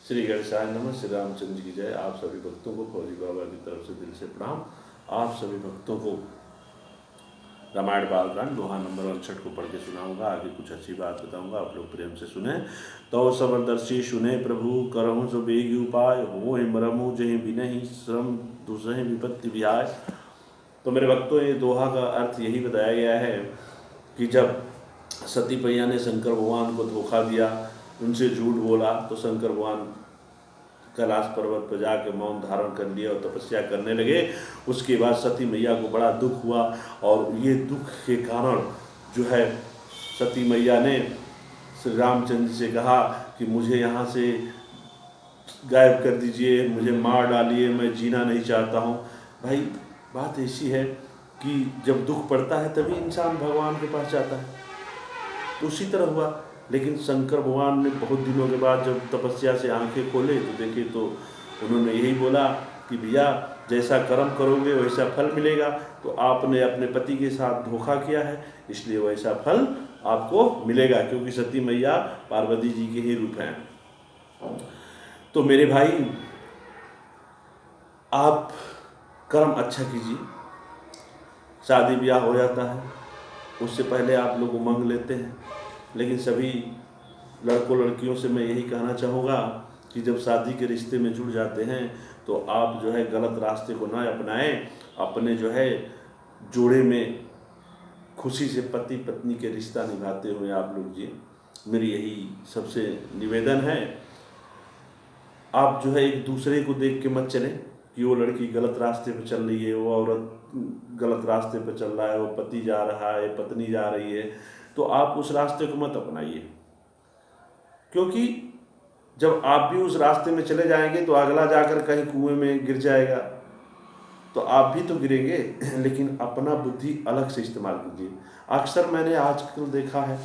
श्री गणेशाय नमः। श्री रामचंद्र की जय। आप सभी भक्तों को फौजी बाबा की तरफ से दिल से प्रणाम। आप सभी भक्तों को रामायण बालकांड दोहा नंबर 59 को पढ़ के सुनाऊंगा। आगे कुछ अच्छी बात बताऊंगा, आप लोग प्रेम से सुने। तो सबरदर्शी सुने प्रभु करहूँ जो बेगी उपाय हो मरमु जहि बिनहि श्रम दूसरे विपत्ति विहाय। तो मेरे भक्तों, ये दोहा का अर्थ यही बताया गया है कि जब सती मैया ने शंकर भगवान को धोखा दिया, उनसे झूठ बोला, तो शंकर भगवान कैलाश पर्वत पर जाकर मौन धारण कर लिया और तपस्या करने लगे। उसके बाद सती मैया को बड़ा दुख हुआ और ये दुख के कारण जो है सती मैया ने श्री रामचंद्र से कहा कि मुझे यहाँ से गायब कर दीजिए, मुझे मार डालिए, मैं जीना नहीं चाहता हूँ। भाई बात ऐसी है कि जब दुख पड़ता है तभी इंसान भगवान के पास जाता है, तो उसी तरह हुआ। लेकिन शंकर भगवान ने बहुत दिनों के बाद जब तपस्या से आंखें खोले तो देखे तो उन्होंने यही बोला कि भैया जैसा कर्म करोगे वैसा फल मिलेगा। तो आपने अपने पति के साथ धोखा किया है, इसलिए वैसा फल आपको मिलेगा, क्योंकि सती मैया पार्वती जी के ही रूप हैं। तो मेरे भाई, आप कर्म अच्छा कीजिए। शादी ब्याह हो जाता है, उससे पहले आप लोग उमंग लेते हैं, लेकिन सभी लड़कों लड़कियों से मैं यही कहना चाहूँगा कि जब शादी के रिश्ते में जुड़ जाते हैं तो आप जो है गलत रास्ते को ना अपनाएं। अपने जो है जोड़े में खुशी से पति पत्नी के रिश्ता निभाते हुए आप लोग जी, मेरी यही सबसे निवेदन है। आप जो है एक दूसरे को देख के मत चलें कि वो लड़की गलत रास्ते पर चल रही है, वो औरत गलत रास्ते पर चल रहा है, वो पति जा रहा है, पत्नी जा रही है, तो आप उस रास्ते को मत अपनाइए। क्योंकि जब आप भी उस रास्ते में चले जाएंगे तो अगला जाकर कहीं कुएं में गिर जाएगा, तो आप भी तो गिरेंगे। लेकिन अपना बुद्धि अलग से इस्तेमाल कीजिए। अक्सर मैंने आजकल देखा है,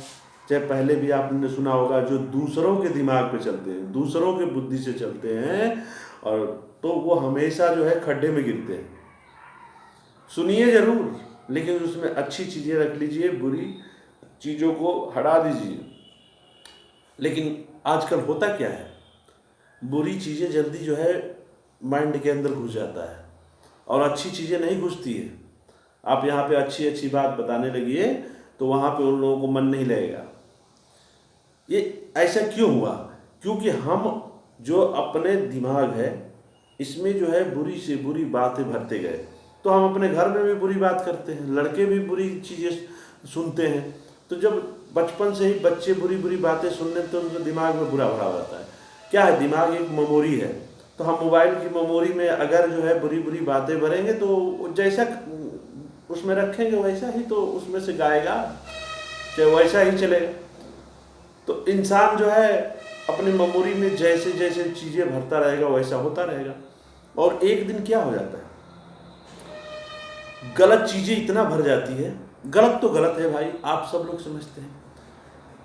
चाहे पहले भी आपने सुना होगा, जो दूसरों के दिमाग पे चलते हैं, दूसरों के बुद्धि से चलते हैं, और तो वो हमेशा जो है खड्डे में गिरते हैं। सुनिए जरूर, लेकिन उसमें अच्छी चीज़ें रख लीजिए, बुरी चीज़ों को हटा दीजिए। लेकिन आजकल होता क्या है, बुरी चीज़ें जल्दी जो है माइंड के अंदर घुस जाता है और अच्छी चीज़ें नहीं घुसती है। आप यहाँ पे अच्छी अच्छी बात बताने लगिए तो वहाँ पे उन लोगों को मन नहीं लगेगा। ये ऐसा क्यों हुआ? क्योंकि हम जो अपने दिमाग है इसमें जो है बुरी से बुरी बातें भरते गए। तो हम अपने घर में भी बुरी बात करते हैं, लड़के भी बुरी चीज़ें सुनते हैं। तो जब बचपन से ही बच्चे बुरी बुरी बातें सुनने तो उनके दिमाग में बुरा भरा रहता है। क्या है, दिमाग एक मेमोरी है। तो हम मोबाइल की मेमोरी में अगर जो है बुरी बुरी बातें भरेंगे तो जैसा उसमें रखेंगे वैसा ही तो उसमें से गाएगा, चाहे वैसा ही चलेगा। तो इंसान जो है अपनी मेमोरी में जैसे जैसे चीज़ें भरता रहेगा वैसा होता रहेगा। और एक दिन क्या हो जाता है, गलत चीज़ें इतना भर जाती है। गलत तो गलत है भाई, आप सब लोग समझते हैं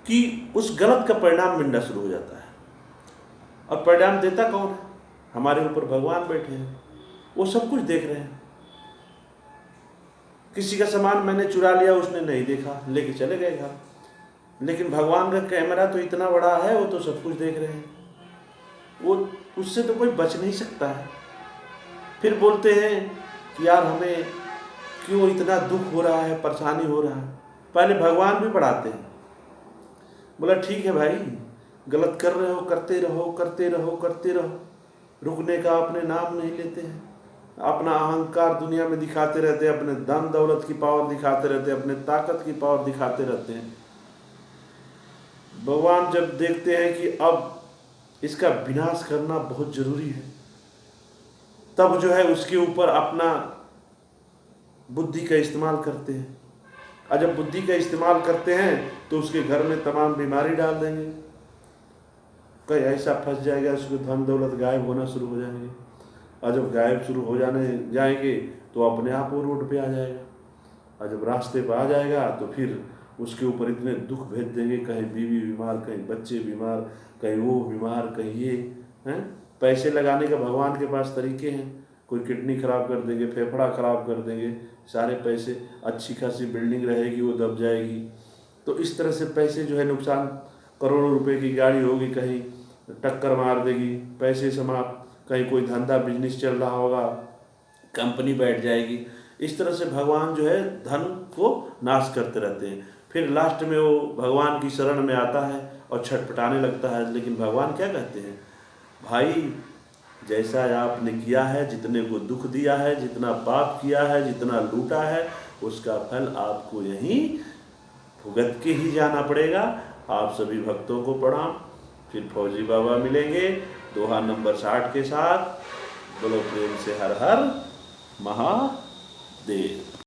कि उस गलत का परिणाम मिलना शुरू हो जाता है। और परिणाम देता कौन है? हमारे ऊपर भगवान बैठे हैं, वो सब कुछ देख रहे हैं। किसी का सामान मैंने चुरा लिया, उसने नहीं देखा, लेके चले गए घर, लेकिन भगवान का कैमरा तो इतना बड़ा है, वो तो सब कुछ देख रहे हैं। वो उससे तो कोई बच नहीं सकता है। फिर बोलते हैं कि यार हमें क्यों इतना दुख हो रहा है, परेशानी हो रहा है। पहले भगवान भी पढ़ाते हैं, बोला ठीक है भाई, गलत कर रहे हो, करते रहो करते रहो करते रहो, रुकने का अपने नाम नहीं लेते हैं। अपना अहंकार दुनिया में दिखाते रहते हैं, अपने धन दौलत की पावर दिखाते रहते हैं, अपने ताकत की पावर दिखाते रहते हैं। भगवान जब देखते हैं कि अब इसका विनाश करना बहुत जरूरी है, तब जो है उसके ऊपर अपना बुद्धि का इस्तेमाल करते हैं। और जब बुद्धि का इस्तेमाल करते हैं तो उसके घर में तमाम बीमारी डाल देंगे, कहीं ऐसा फंस जाएगा उसको धन दौलत गायब होना शुरू हो जाएंगे। और जब गायब शुरू हो जाने जाएंगे तो अपने आप वो रोड पे आ जाएगा। और जब रास्ते पे आ जाएगा तो फिर उसके ऊपर इतने दुख भेज देंगे, कहीं बीवी बीमार, कहीं बच्चे बीमार, कहीं वो बीमार, कहीं ये हैं। पैसे लगाने का भगवान के पास तरीके हैं, कोई किडनी खराब कर देंगे, फेफड़ा खराब कर देंगे, सारे पैसे। अच्छी खासी बिल्डिंग रहेगी वो दब जाएगी। तो इस तरह से पैसे जो है नुकसान, करोड़ों रुपए की गाड़ी होगी, कहीं टक्कर मार देगी, पैसे समाप्त, कहीं कोई धंधा बिजनेस चल रहा होगा, कंपनी बैठ जाएगी। इस तरह से भगवान जो है धन को नाश करते रहते हैं। फिर लास्ट में वो भगवान की शरण में आता है और छटपटाने लगता है। लेकिन भगवान क्या कहते हैं, भाई जैसा आपने किया है, जितने को दुख दिया है, जितना पाप किया है, जितना लूटा है, उसका फल आपको यहीं भुगत के ही जाना पड़ेगा। आप सभी भक्तों को प्रणाम। फिर फौजी बाबा मिलेंगे दोहा नंबर 60 के साथ। बोलो प्रेम से हर हर महादेव।